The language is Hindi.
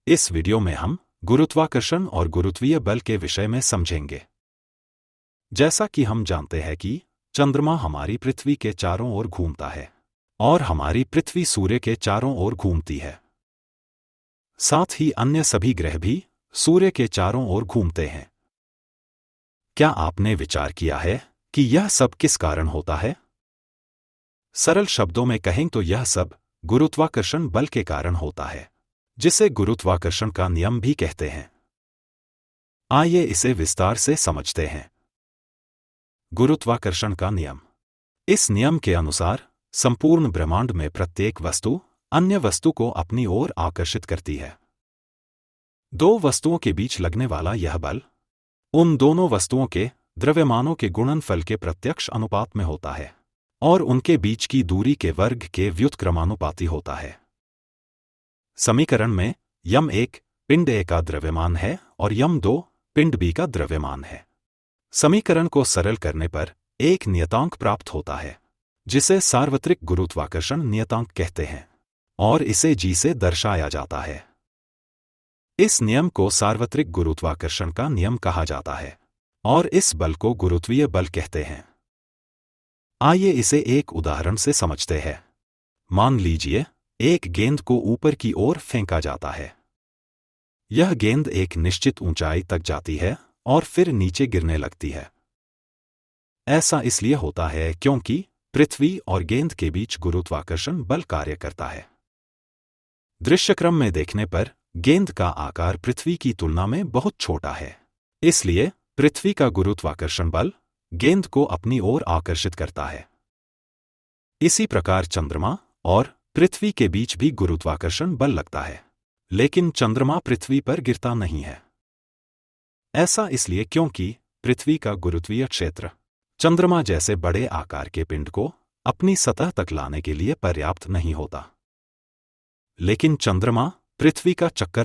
इस वीडियो में हम गुरुत्वाकर्षण और गुरुत्वीय बल के विषय में समझेंगे। जैसा कि हम जानते हैं कि चंद्रमा हमारी पृथ्वी के चारों ओर घूमता है और हमारी पृथ्वी सूर्य के चारों ओर घूमती है। साथ ही अन्य सभी ग्रह भी सूर्य के चारों ओर घूमते हैं। क्या आपने विचार किया है कि यह सब किस कारण होता है? सरल शब्दों में कहें तो यह सब गुरुत्वाकर्षण बल के कारण होता है, जिसे गुरुत्वाकर्षण का नियम भी कहते हैं। आइए इसे विस्तार से समझते हैं। गुरुत्वाकर्षण का नियम। इस नियम के अनुसार संपूर्ण ब्रह्मांड में प्रत्येक वस्तु अन्य वस्तु को अपनी ओर आकर्षित करती है। दो वस्तुओं के बीच लगने वाला यह बल उन दोनों वस्तुओं के द्रव्यमानों के गुणनफल के प्रत्यक्ष अनुपात में होता है और उनके बीच की दूरी के वर्ग के व्युत्क्रमानुपाती होता है। समीकरण में यम1 पिंड ए का द्रव्यमान है और यम2 पिंड बी का द्रव्यमान है। समीकरण को सरल करने पर एक नियतांक प्राप्त होता है, जिसे सार्वत्रिक गुरुत्वाकर्षण नियतांक कहते हैं और इसे जी से दर्शाया जाता है। इस नियम को सार्वत्रिक गुरुत्वाकर्षण का नियम कहा जाता है और इस बल को गुरुत्वीय बल कहते हैं। आइए इसे एक उदाहरण से समझते हैं। मान लीजिए एक गेंद को ऊपर की ओर फेंका जाता है। यह गेंद एक निश्चित ऊंचाई तक जाती है और फिर नीचे गिरने लगती है। ऐसा इसलिए होता है क्योंकि पृथ्वी और गेंद के बीच गुरुत्वाकर्षण बल कार्य करता है। दृश्यक्रम में देखने पर गेंद का आकार पृथ्वी की तुलना में बहुत छोटा है, इसलिए पृथ्वी का गुरुत्वाकर्षण बल गेंद को अपनी ओर आकर्षित करता है। इसी प्रकार चंद्रमा और पृथ्वी के बीच भी गुरुत्वाकर्षण बल लगता है, लेकिन चंद्रमा पृथ्वी पर गिरता नहीं है। ऐसा इसलिए क्योंकि पृथ्वी का गुरुत्वीय क्षेत्र चंद्रमा जैसे बड़े आकार के पिंड को अपनी सतह तक लाने के लिए पर्याप्त नहीं होता। लेकिन चंद्रमा पृथ्वी का चक्कर